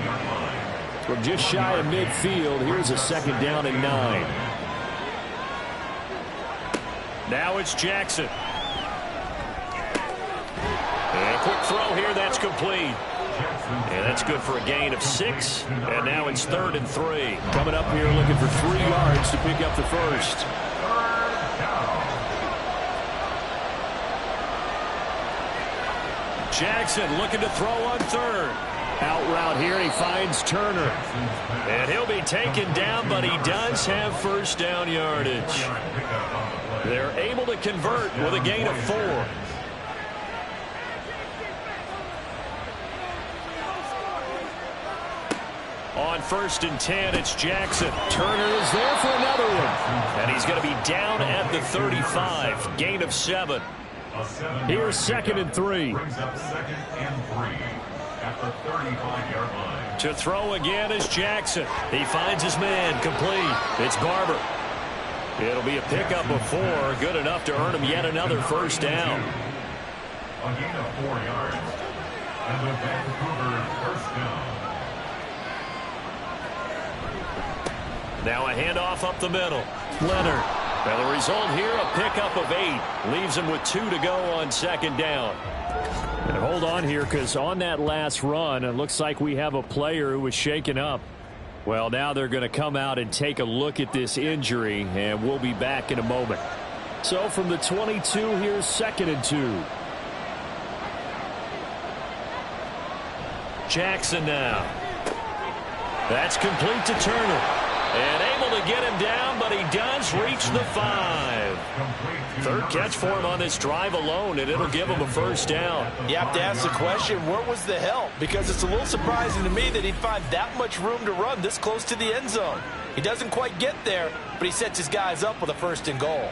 From just shy of midfield, here's a 2nd down and 9. Now it's Jackson. And a quick throw here, that's complete. And that's good for a gain of 6. And now it's 3rd and 3. Coming up here looking for 3 yards to pick up the first. Jackson looking to throw on 3rd. Out route here, he finds Turner. And he'll be taken down, but he does have first down yardage. They're able to convert with a gain of 4. On 1st and 10, it's Jackson. Turner is there for another one. And he's going to be down at the 35. Gain of 7. Here's 2nd and 3. Brings up 2nd and 3 at the 35-yard line. To throw again is Jackson. He finds his man, complete. It's Barber. It'll be a pickup of 4, good enough to earn him yet another first down. A gain of 4 yards. And the Vancouver first down. Now a handoff up the middle. Leonard. And the result here, a pickup of 8. Leaves him with 2 to go on 2nd down. And hold on here, because on that last run, it looks like we have a player who was shaken up. Well, now they're going to come out and take a look at this injury, and we'll be back in a moment. So from the 22, here's 2nd and 2. Jackson now. That's complete to Turner. And able to get him down, but he does reach the 5. 3rd catch for him on this drive alone, and it'll give him a first down. You have to ask the question, where was the help? Because it's a little surprising to me that he'd find that much room to run this close to the end zone. He doesn't quite get there, but he sets his guys up with a 1st and goal.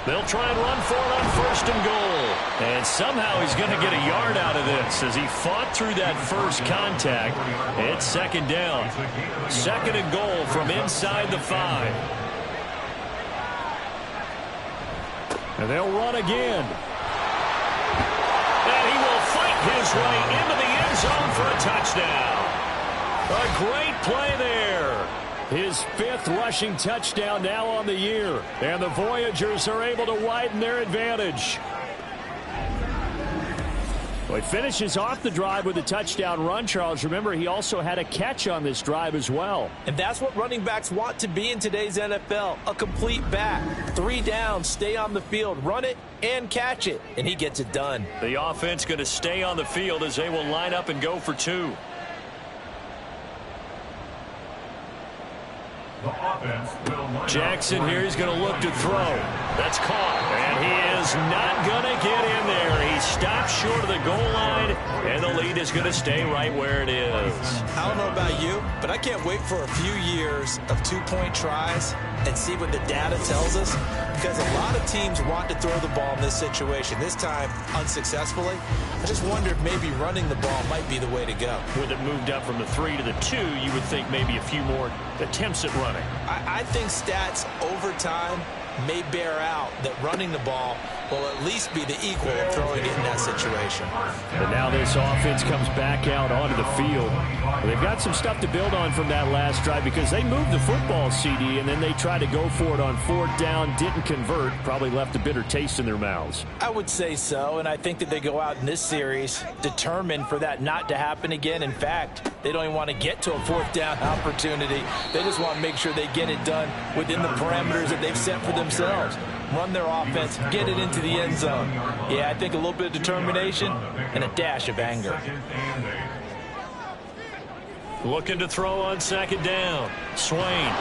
They'll try and run for it on 1st and goal. And somehow he's going to get a yard out of this as he fought through that first contact. It's 2nd down. 2nd and goal from inside the 5. And they'll run again. And he will fight his way into the end zone for a touchdown. A great play there. His 5th rushing touchdown now on the year. And the Voyagers are able to widen their advantage. Well, he finishes off the drive with a touchdown run, Charles. Remember, he also had a catch on this drive as well. And that's what running backs want to be in today's NFL, a complete back. 3 downs, stay on the field, run it, and catch it, and he gets it done. The offense going to stay on the field as they will line up and go for 2. Jackson here, he's going to look to throw. That's caught, and he is not going to get in there. He stops short of the goal line, and the lead is going to stay right where it is. I don't know about you, but I can't wait for a few years of 2-point tries and see what the data tells us, because a lot of teams want to throw the ball in this situation, this time unsuccessfully. I just wonder if maybe running the ball might be the way to go. With it moved up from the 3 to the 2, you would think maybe a few more attempts at running. I think stats over time may bear out that running the ball will at least be the equal of throwing it in that situation. And now this offense comes back out onto the field. They've got some stuff to build on from that last drive because they moved the football, CD, and then they tried to go for it on 4th down, didn't convert, probably left a bitter taste in their mouths. I would say so, and I think that they go out in this series determined for that not to happen again. In fact, they don't even want to get to a 4th down opportunity. They just want to make sure they get it done within the parameters that they've set for themselves. Run their offense, get it into the end zone. Yeah, I think a little bit of determination and a dash of anger. Looking to throw on 2nd down. Swain.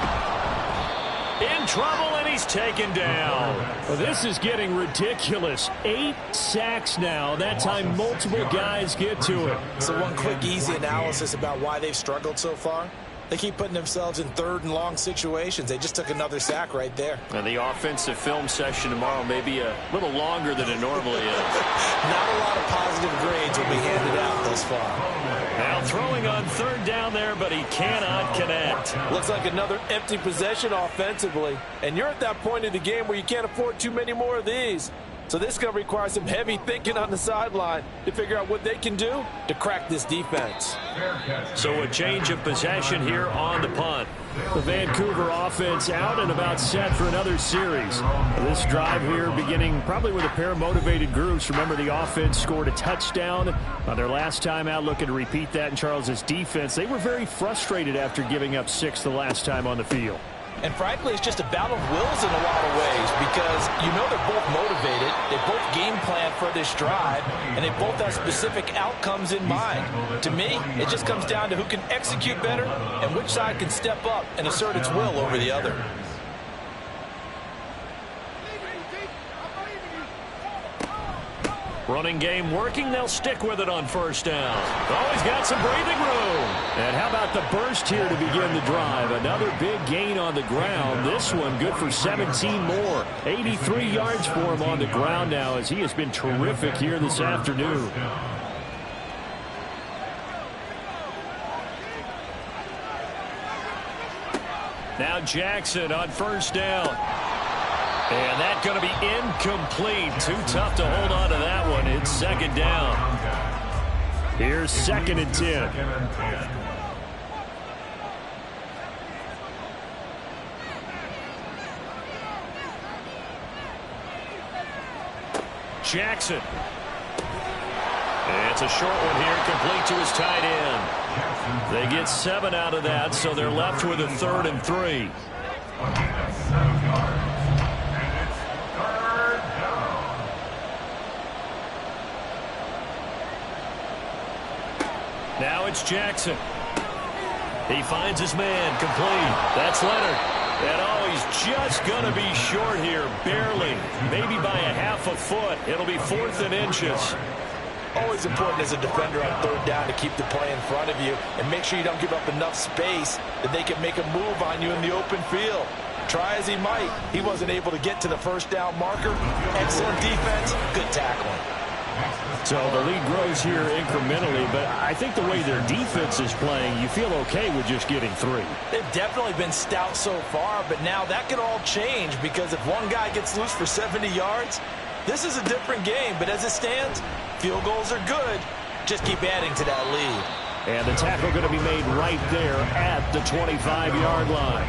In trouble, and he's taken down. Well, this is getting ridiculous. 8 sacks now. That time multiple guys get to it. So one quick, easy analysis about why they've struggled so far. They keep putting themselves in 3rd and long situations. They just took another sack right there. And the offensive film session tomorrow may be a little longer than it normally is. Not a lot of positive grades will be handed out thus far. Now throwing on 3rd down there, but he cannot connect. Looks like another empty possession offensively. And you're at that point in the game where you can't afford too many more of these. So this is going to require some heavy thinking on the sideline to figure out what they can do to crack this defense. So a change of possession here on the punt. The Vancouver offense out and about set for another series. This drive here beginning probably with a pair of motivated groups. Remember, the offense scored a touchdown on their last time out, looking to repeat that in Charles's defense. They were very frustrated after giving up 6 the last time on the field. And frankly, it's just a battle of wills in a lot of ways because you know they're both motivated. They both game plan for this drive, and they both have specific outcomes in mind. To me, it just comes down to who can execute better and which side can step up and assert its will over the other. Running game working. They'll stick with it on 1st down. Oh, he's got some breathing room. And how about the burst here to begin the drive? Another big gain on the ground. This one good for 17 more. 83 yards for him on the ground now as he has been terrific here this afternoon. Now Jackson on 1st down. And that's going to be incomplete. Too tough to hold on to that one. It's 2nd down. Here's 2nd and 10. Jackson. And it's a short one here, complete to his tight end. They get 7 out of that, so they're left with a 3rd and 3. Now it's Jackson. He finds his man, complete. That's Leonard. And oh, he's just going to be short here, barely. Maybe by a half a foot. It'll be 4th and inches. Always important as a defender on 3rd down to keep the play in front of you and make sure you don't give up enough space that they can make a move on you in the open field. Try as he might, he wasn't able to get to the 1st down marker. Excellent defense, good tackling. So the lead grows here incrementally, but I think the way their defense is playing, you feel okay with just getting 3. They've definitely been stout so far, but now that could all change because if one guy gets loose for 70 yards, this is a different game. But as it stands, field goals are good. Just keep adding to that lead. And the tackle going to be made right there at the 25-yard line.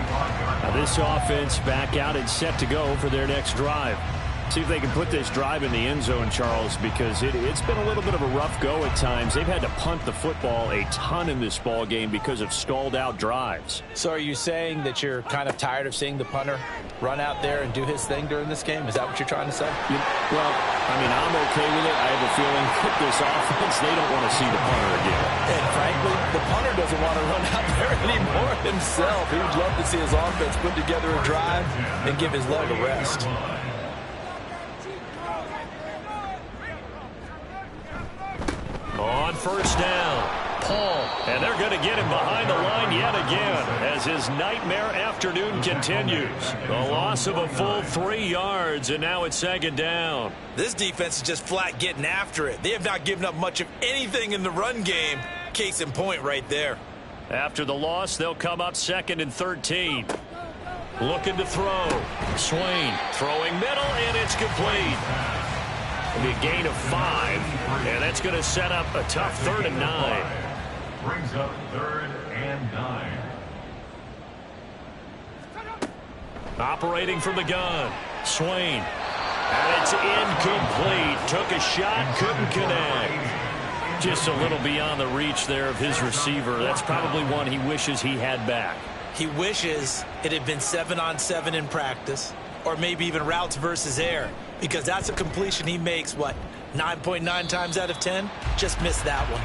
Now this offense back out and set to go for their next drive. See if they can put this drive in the end zone, Charles, because it's been a little bit of a rough go at times. They've had to punt the football a ton in this ball game because of stalled out drives. So are you saying that you're kind of tired of seeing the punter run out there and do his thing during this game? Is that what you're trying to say? Well, I mean, I'm okay with it. I have a feeling that this offense, they don't want to see the punter again. And frankly, the punter doesn't want to run out there anymore himself. He would love to see his offense put together a drive and give his leg a rest. On first down, Paul, and they're going to get him behind the line yet again as his nightmare afternoon continues. The loss of a full 3 yards, and now it's second down. This defense is just flat getting after it. They have not given up much of anything in the run game. Case in point right there. After the loss, they'll come up 2nd and 13. Looking to throw. Swain throwing middle, and it's complete. It'll be a gain of 5, and that's going to set up a tough 3rd and 9. Brings up 3rd and 9. Operating from the gun. Swain. And it's incomplete. Took a shot, couldn't connect. Just a little beyond the reach there of his receiver. That's probably one he wishes he had back. He wishes it had been 7-on-7 in practice, or maybe even routes versus air, because that's a completion he makes, 9.9 times out of 10? Just missed that one.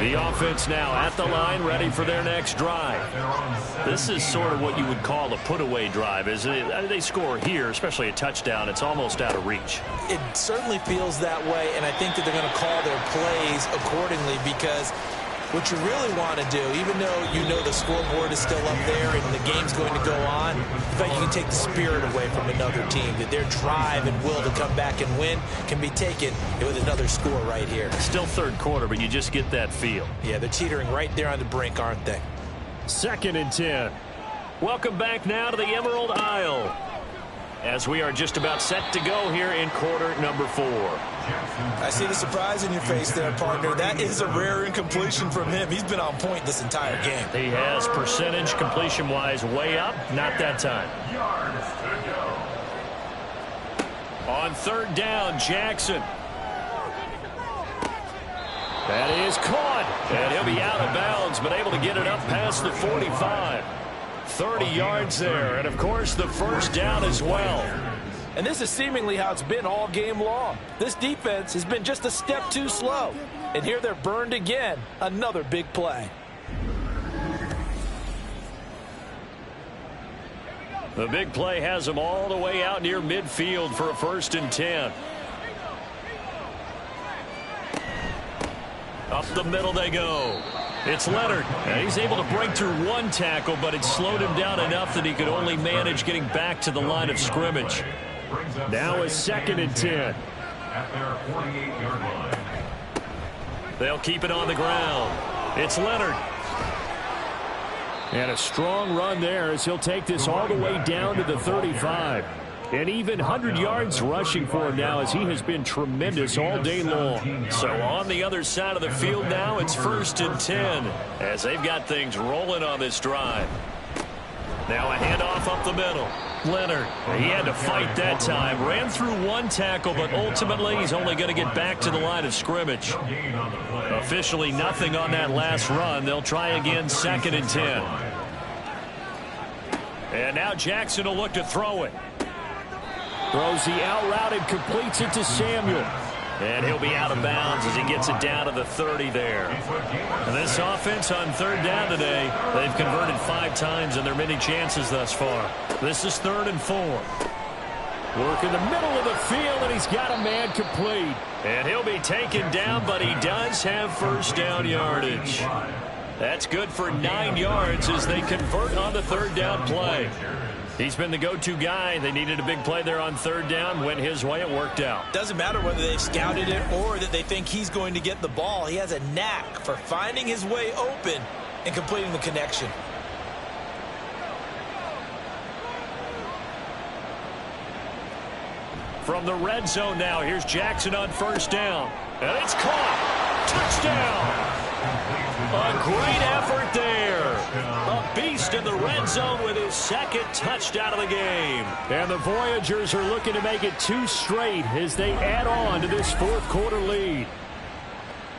The offense now at the line, ready for their next drive. This is sort of what you would call a put-away drive, isn't it? They score here, especially a touchdown. It's almost out of reach. It certainly feels that way, and I think that they're going to call their plays accordingly, because what you really want to do, even though you know the scoreboard is still up there and the game's going to go on, in fact, you can take the spirit away from another team, that their drive and will to come back and win can be taken with another score right here. Still third quarter, but you just get that feel. Yeah, they're teetering right there on the brink, aren't they? 2nd and 10. Welcome back now to the Emerald Isle, as we are just about set to go here in quarter number 4. I see the surprise in your face there, partner. That is a rare incompletion from him. He's been on point this entire game. He has percentage completion-wise way up. Not that time. Yards to go. On 3rd down, Jackson. That is caught. And he'll be out of bounds, but able to get it up past the 45. 30 yards there, and of course the first down as well. And this is seemingly how it's been all game long. This defense has been just a step too slow. And here they're burned again. Another big play. The big play has them all the way out near midfield for a 1st and 10. Up the middle they go. It's Leonard. And he's able to break through one tackle, but it slowed him down enough that he could only manage getting back to the line of scrimmage. Now is 2nd and 10. At their 48-yard line. They'll keep it on the ground. It's Leonard. And a strong run there as he'll take this all the way down to the 35. And even 100 yards rushing for him now, as he has been tremendous all day long. So on the other side of the field now, it's 1st and 10 as they've got things rolling on this drive. Now a handoff up the middle. Leonard, he had to fight that time. Ran through one tackle, but ultimately he's only going to get back to the line of scrimmage. Officially nothing on that last run. They'll try again, 2nd and 10. And now Jackson will look to throw it. Throws the out route and completes it to Samuel. And he'll be out of bounds as he gets it down to the 30 there. And this offense on 3rd down today, they've converted 5 times in their many chances thus far. This is 3rd and 4. Work in the middle of the field, and he's got a man complete. And he'll be taken down, but he does have 1st down yardage. That's good for 9 yards as they convert on the 3rd down play. He's been the go-to guy. They needed a big play there on 3rd down. Went his way. It worked out. Doesn't matter whether they've scouted it or that they think he's going to get the ball. He has a knack for finding his way open and completing the connection. From the red zone now, here's Jackson on 1st down. And it's caught. Touchdown. A great effort there. A beast in the red zone with his second touchdown of the game. And the Voyagers are looking to make it 2 straight as they add on to this fourth quarter lead.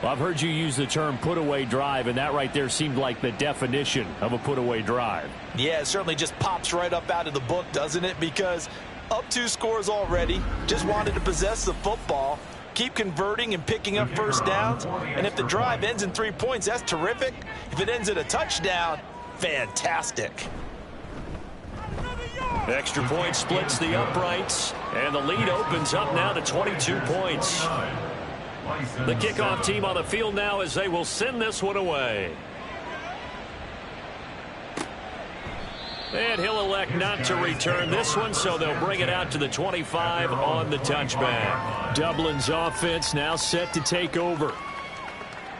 Well, I've heard you use the term put-away drive, and that right there seemed like the definition of a put-away drive. Yeah, it certainly just pops right up out of the book, doesn't it? Because up 2 scores already, just wanted to possess the football, keep converting and picking up first downs. And if the drive ends in 3 points, that's terrific. If it ends in a touchdown, fantastic. Extra point splits the uprights, and the lead opens up now to 22 points. The kickoff team on the field now as they will send this one away. And he'll elect not to return this one, so they'll bring it out to the 25 on the touchback. Dublin's offense now set to take over.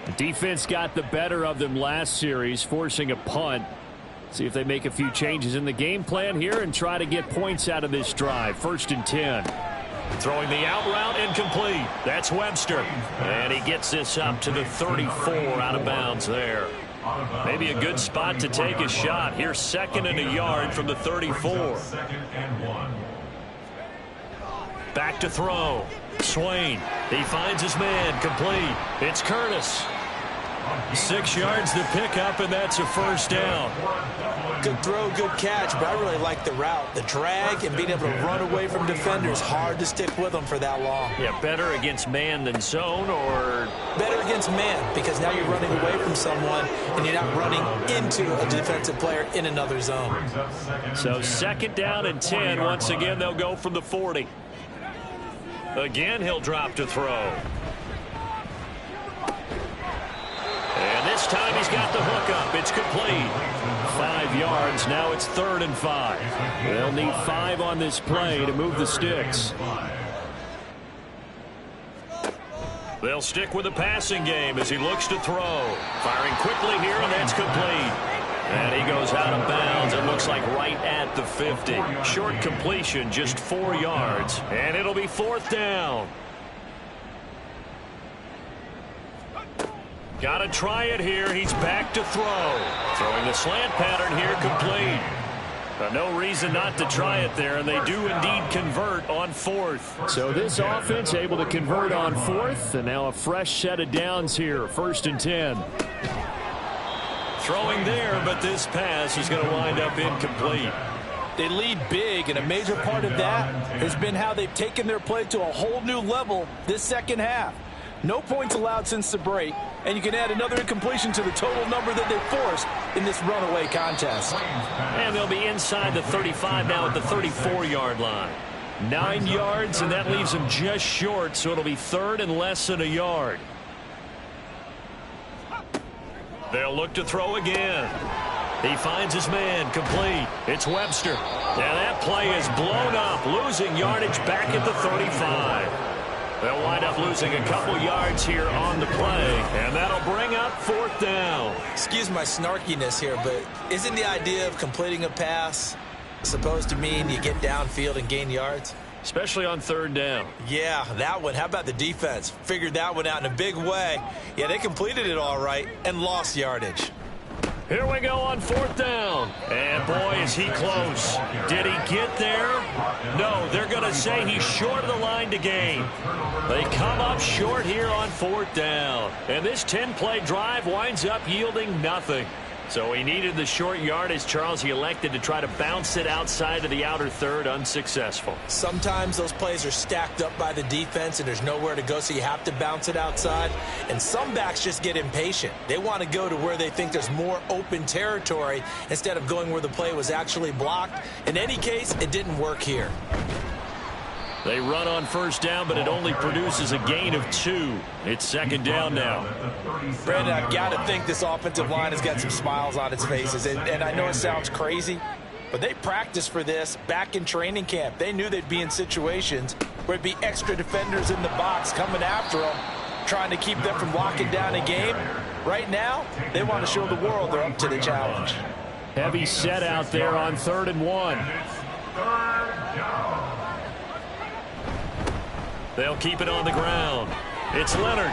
The defense got the better of them last series, forcing a punt. See if they make a few changes in the game plan here and try to get points out of this drive. 1st and 10. Throwing the out route incomplete. That's Webster. And he gets this up to the 34 out of bounds there. Maybe a good spot to take a shot. Here's 2nd and a yard from the 34. Back to throw. Swain. He finds his man. Complete. It's Curtis. 6 yards to pick up, and that's a first down. Good throw, good catch, but I really like the route. The drag and being able to run away from defenders, hard to stick with them for that long. Yeah, better against man than zone, or? Better against man, because now you're running away from someone and you're not running into a defensive player in another zone. So 2nd down and 10. Once again, they'll go from the 40. Again, he'll drop to throw. And this time he's got the hook up. It's complete. 5 yards. Now it's 3rd and 5. They'll need 5 on this play to move the sticks. They'll stick with the passing game as he looks to throw. Firing quickly here, and that's complete. And he goes out of bounds. It looks like right at the 50. Short completion, just 4 yards. And it'll be 4th down. Got to try it here. He's back to throw. Throwing the slant pattern here, complete. No reason not to try it there, and they do indeed convert on 4th. So this offense able to convert on 4th, and now a fresh set of downs here. 1st and 10. Throwing there, but this pass is going to wind up incomplete. They lead big, and a major part of that has been how they've taken their play to a whole new level this second half. No points allowed since the break, and you can add another incompletion to the total number that they forced in this runaway contest. And they'll be inside the 35 now at the 34-yard line. 9 yards, and that leaves them just short, so it'll be 3rd and less than a yard. They'll look to throw again. He finds his man, complete. It's Webster. And that play is blown up, losing yardage back at the 35. They'll wind up losing a couple yards here on the play, and that'll bring up 4th down. Excuse my snarkiness here, but isn't the idea of completing a pass supposed to mean you get downfield and gain yards? Especially on 3rd down. Yeah, that one. How about the defense? Figured that one out in a big way. Yeah, they completed it all right and lost yardage. Here we go on 4th down. And boy, is he close. Did he get there? No, they're going to say he's short of the line to gain. They come up short here on 4th down. And this 10-play drive winds up yielding nothing. So he needed the short yardage, Charles. He elected to try to bounce it outside of the outer third, unsuccessful. Sometimes those plays are stacked up by the defense and there's nowhere to go, so you have to bounce it outside. And some backs just get impatient. They want to go to where they think there's more open territory instead of going where the play was actually blocked. In any case, it didn't work here. They run on 1st down, but it only produces a gain of 2. It's 2nd down now. Brandon, I've got to think this offensive line has got some smiles on its faces. And I know it sounds crazy, but they practiced for this back in training camp. They knew they'd be in situations where it'd be extra defenders in the box coming after them, trying to keep them from locking down a game. Right now, they want to show the world they're up to the challenge. Heavy set out there on 3rd and 1. They'll keep it on the ground. It's Leonard.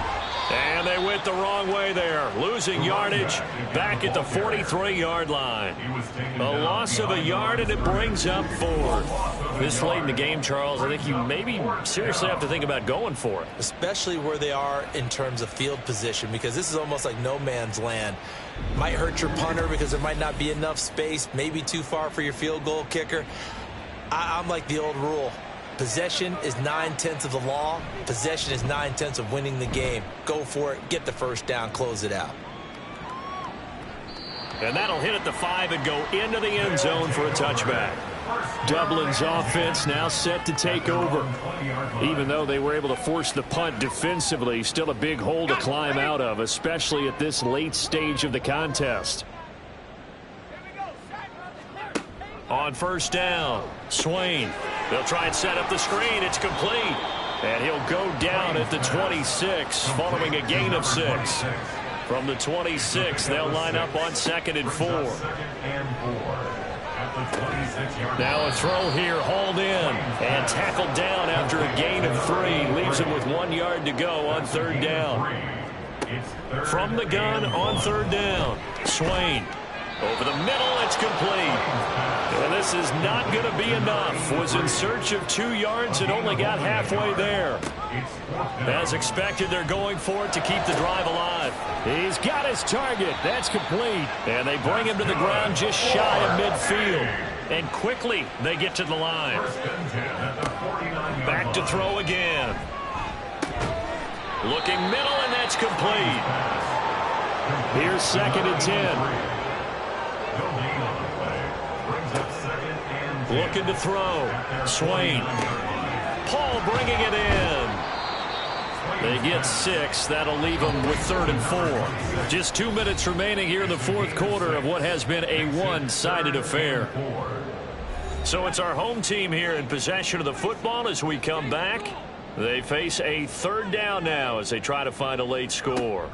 And they went the wrong way there, losing yardage back at the 43-yard line. A loss of a yard, and it brings up 4. This late in the game, Charles, I think you maybe seriously have to think about going for it. Especially where they are in terms of field position, because this is almost like no man's land. Might hurt your punter because there might not be enough space, maybe too far for your field goal kicker. I'm like the old rule. Possession is 9/10 of the law. Possession is 9/10 of winning the game. Go for it. Get the first down. Close it out. And that'll hit at the 5 and go into the end zone for a touchback. Dublin's offense now set to take over. Even though they were able to force the punt defensively, still a big hole to climb out of, especially at this late stage of the contest. On first down, Swain. They'll try and set up the screen. It's complete. And he'll go down at the 26 following a gain of 6. From the 26, they'll line up on 2nd and 4. Now a throw here, hauled in and tackled down after a gain of 3. Leaves him with 1 yard to go on 3rd down. From the gun on 3rd down, Swain. Over the middle, it's complete. And this is not going to be enough. Was in search of 2 yards and only got halfway there. As expected, they're going for it to keep the drive alive. He's got his target. That's complete. And they bring him to the ground just shy of midfield. And quickly, they get to the line. Back to throw again. Looking middle, and that's complete. Here's 2nd and 10. Looking to throw. Swain. Paul bringing it in. They get 6. That'll leave them with 3rd and 4. Just 2 minutes remaining here in the 4th quarter of what has been a one-sided affair. So it's our home team here in possession of the football as we come back. They face a 3rd down now as they try to find a late score.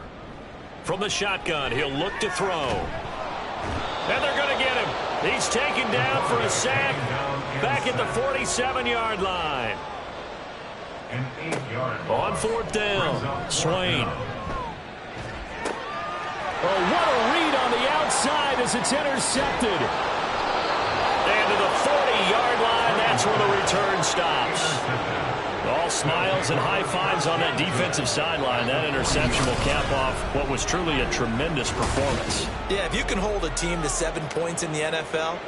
From the shotgun, he'll look to throw. And they're going to get him. He's taken down for a sack back at the 47-yard line. On 4th down, Swain. Oh, what a read on the outside as it's intercepted. And to the 40-yard line, that's where the return stops. All smiles and high fives on that defensive sideline. That interception will cap off what was truly a tremendous performance. Yeah, if you can hold a team to 7 points in the NFL,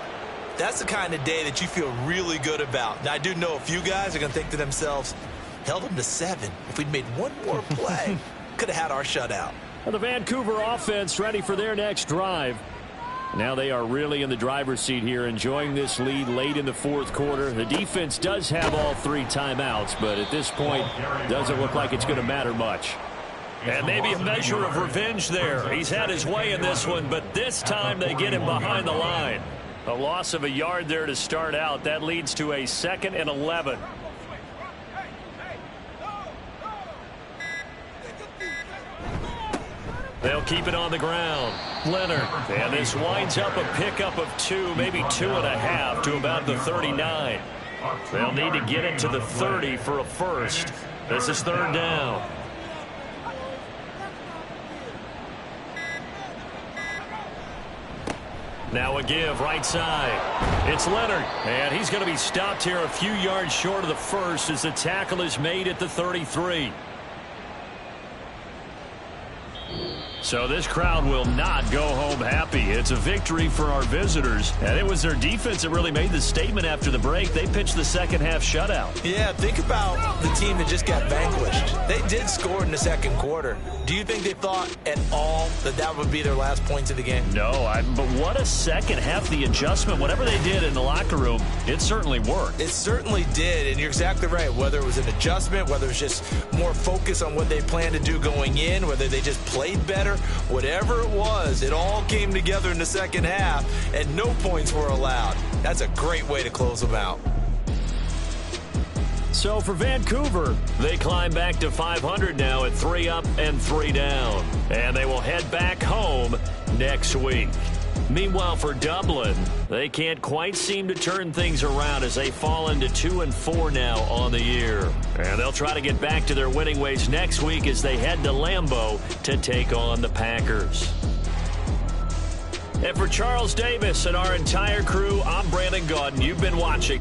that's the kind of day that you feel really good about. Now, I do know a few guys are going to think to themselves, held them to 7. If we'd made one more play, could have had our shutout. Well, the Vancouver offense ready for their next drive. Now they are really in the driver's seat here, enjoying this lead late in the 4th quarter. The defense does have all 3 timeouts, but at this point, doesn't look like it's going to matter much. And maybe a measure of revenge there. He's had his way in this one, but this time they get him behind the line. A loss of a yard there to start out. That leads to a 2nd and 11. They'll keep it on the ground. Leonard. And this winds up a pickup of 2, maybe 2.5 to about the 39. They'll need to get it to the 30 for a first. This is 3rd down. Now a give right side. It's Leonard. And he's going to be stopped here a few yards short of the first as the tackle is made at the 33. So this crowd will not go home happy. It's a victory for our visitors. And it was their defense that really made the statement after the break. They pitched the second-half shutout. Yeah, think about the team that just got vanquished. They did score in the 2nd quarter. Do you think they thought at all that that would be their last points of the game? No, but what a second half. The adjustment, whatever they did in the locker room, it certainly worked. It certainly did, and you're exactly right. Whether it was an adjustment, whether it was just more focus on what they planned to do going in, whether they just played better, whatever it was, it all came together in the 2nd half, and no points were allowed. That's a great way to close them out. So for Vancouver, they climb back to 500 now at 3 up and 3 down. And they will head back home next week. Meanwhile, for Dublin, they can't quite seem to turn things around as they fall into 2-4 now on the year. And they'll try to get back to their winning ways next week as they head to Lambeau to take on the Packers. And for Charles Davis and our entire crew, I'm Brandon Gaudin. You've been watching